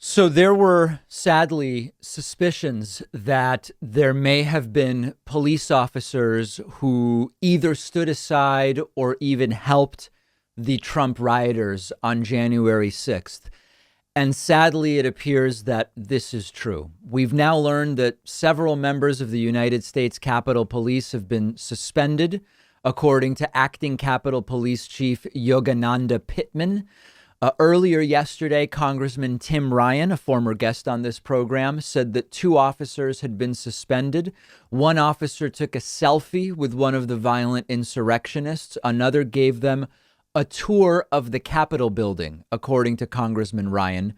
So there were sadly suspicions that there may have been police officers who either stood aside or even helped the Trump rioters on January 6th. And sadly, it appears that this is true. We've now learned that several members of the United States Capitol Police have been suspended, according to Acting Capitol Police Chief Yogananda Pittman. Earlier yesterday, Congressman Tim Ryan, a former guest on this program, said that two officers had been suspended. One officer took a selfie with one of the violent insurrectionists. Another gave them a tour of the Capitol building, according to Congressman Ryan.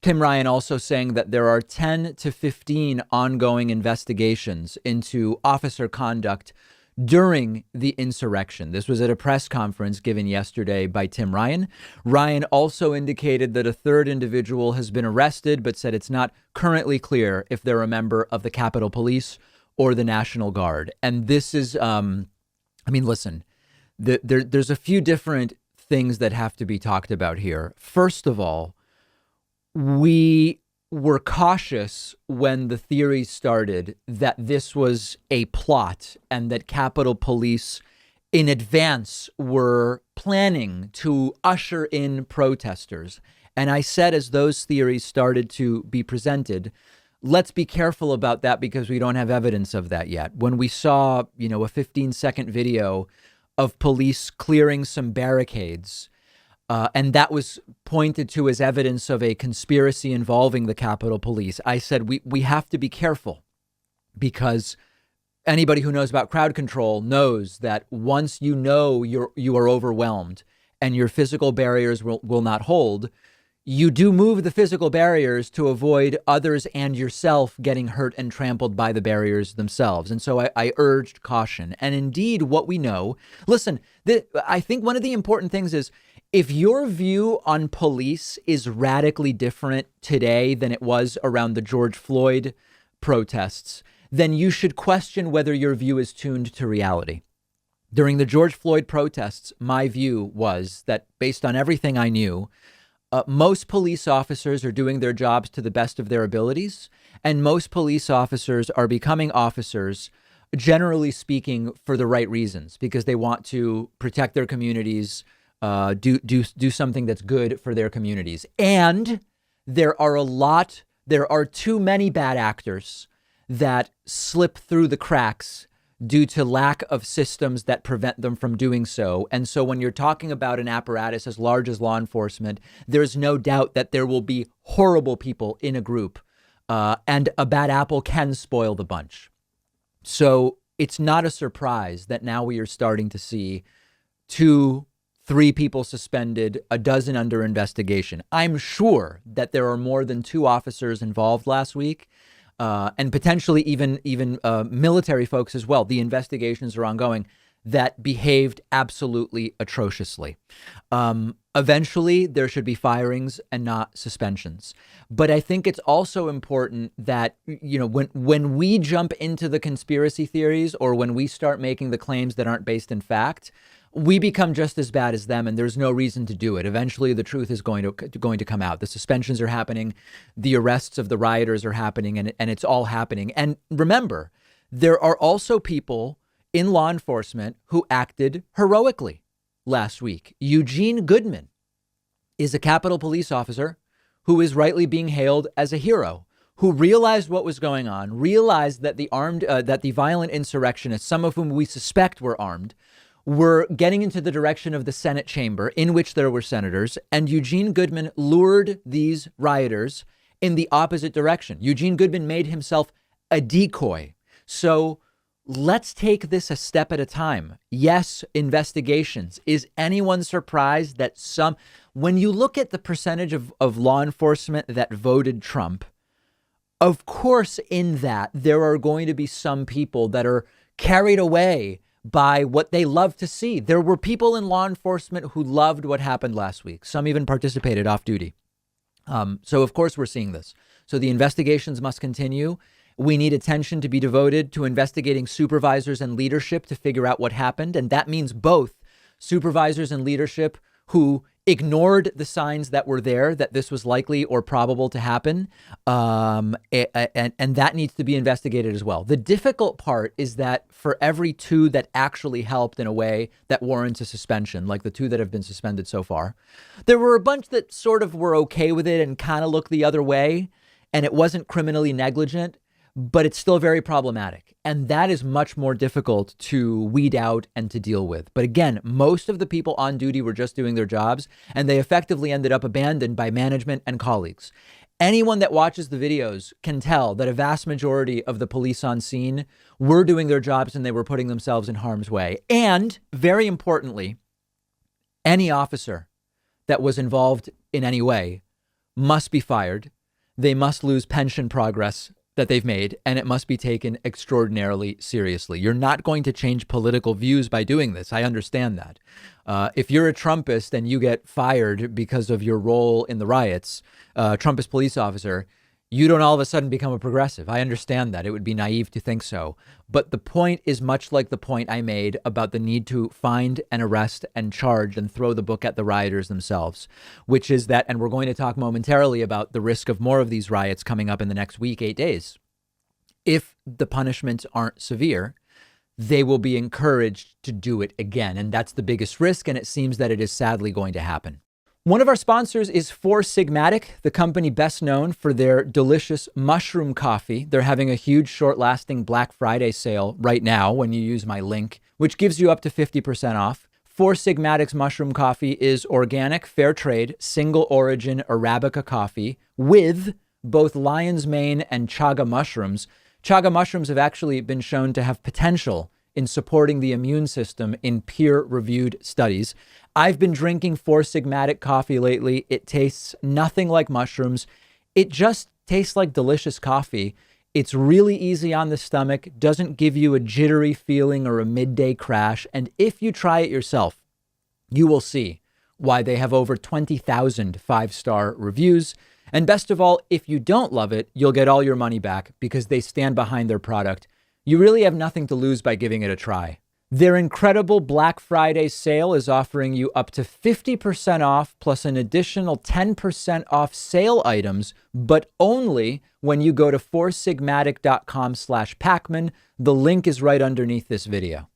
Tim Ryan also saying that there are 10 to 15 ongoing investigations into officer conduct during the insurrection. This was at a press conference given yesterday by Tim Ryan. Ryan also indicated that a third individual has been arrested, but said it's not currently clear if they're a member of the Capitol Police or the National Guard. And this is, listen, there's a few different things that have to be talked about here. First of all, we were cautious when the theory started that this was a plot and that Capitol Police in advance were planning to usher in protesters. And I said, as those theories started to be presented, let's be careful about that because we don't have evidence of that yet. When we saw, a 15-second video of police clearing some barricades, and that was pointed to as evidence of a conspiracy involving the Capitol Police, I said we have to be careful because anybody who knows about crowd control knows that once you are overwhelmed and your physical barriers will not hold, you do move the physical barriers to avoid others and yourself getting hurt and trampled by the barriers themselves. And so I urged caution. And indeed, what we know, listen, I think one of the important things is if your view on police is radically different today than it was around the George Floyd protests, then you should question whether your view is tuned to reality. During the George Floyd protests, my view was that based on everything I knew, most police officers are doing their jobs to the best of their abilities, and most police officers are becoming officers, generally speaking, for the right reasons, because they want to protect their communities, do something that's good for their communities. And there are too many bad actors that slip through the cracks due to lack of systems that prevent them from doing so. And so when you're talking about an apparatus as large as law enforcement, there's no doubt that there will be horrible people in a group, and a bad apple can spoil the bunch. So it's not a surprise that now we are starting to see 3 people suspended, a dozen under investigation. I'm sure that there are more than 2 officers involved last week. And potentially even military folks as well. The investigations are ongoing that behaved absolutely atrociously. Eventually, there should be firings and not suspensions. But I think it's also important that, when we jump into the conspiracy theories or when we start making the claims that aren't based in fact, we become just as bad as them, and there's no reason to do it. Eventually, the truth is going to come out. The suspensions are happening. The arrests of the rioters are happening, and it's all happening. And remember, there are also people in law enforcement who acted heroically last week. Eugene Goodman is a Capitol Police officer who is rightly being hailed as a hero, who realized what was going on, realized that the violent insurrectionists, some of whom we suspect were armed, were getting into the direction of the Senate chamber in which there were senators, and Eugene Goodman lured these rioters in the opposite direction. Eugene Goodman made himself a decoy. So let's take this a step at a time. Yes, investigations. Is anyone surprised that when you look at the percentage of law enforcement that voted Trump, of course, in that there are going to be some people that are carried away by what they love to see. There were people in law enforcement who loved what happened last week. Some even participated off duty. So, of course, we're seeing this. So the investigations must continue. We need attention to be devoted to investigating supervisors and leadership to figure out what happened. And that means both supervisors and leadership who ignored the signs that were there that this was likely or probable to happen. And that needs to be investigated as well. The difficult part is that for every 2 that actually helped in a way that warrants a suspension, like the 2 that have been suspended so far, there were a bunch that sort of were okay with it and kind of looked the other way, and it wasn't criminally negligent, but it's still very problematic. And that is much more difficult to weed out and to deal with. But again, most of the people on duty were just doing their jobs, and they effectively ended up abandoned by management and colleagues. Anyone that watches the videos can tell that a vast majority of the police on scene were doing their jobs and they were putting themselves in harm's way. And very importantly, any officer that was involved in any way must be fired. They must lose pension progress that they've made, and it must be taken extraordinarily seriously. You're not going to change political views by doing this. I understand that. If you're a Trumpist and you get fired because of your role in the riots, Trumpist police officer, you don't all of a sudden become a progressive. I understand that. It would be naive to think so. But the point is much like the point I made about the need to find and arrest and charge and throw the book at the rioters themselves, which is that, and we're going to talk momentarily about the risk of more of these riots coming up in the next week, 8 days. If the punishments aren't severe, they will be encouraged to do it again. And that's the biggest risk. And it seems that it is sadly going to happen. One of our sponsors is Four Sigmatic, the company best known for their delicious mushroom coffee. They're having a huge short-lasting Black Friday sale right now when you use my link, which gives you up to 50% off. Four Sigmatic's mushroom coffee is organic, fair trade, single origin Arabica coffee with both lion's mane and chaga mushrooms. Chaga mushrooms have actually been shown to have potential in supporting the immune system in peer-reviewed studies. I've been drinking Four Sigmatic coffee lately. It tastes nothing like mushrooms. It just tastes like delicious coffee. It's really easy on the stomach, doesn't give you a jittery feeling or a midday crash. And if you try it yourself, you will see why they have over 20,000 5-star reviews. And best of all, if you don't love it, you'll get all your money back because they stand behind their product. You really have nothing to lose by giving it a try. Their incredible Black Friday sale is offering you up to 50% off plus an additional 10% off sale items, but only when you go to foursigmatic.com/Pakman. The link is right underneath this video.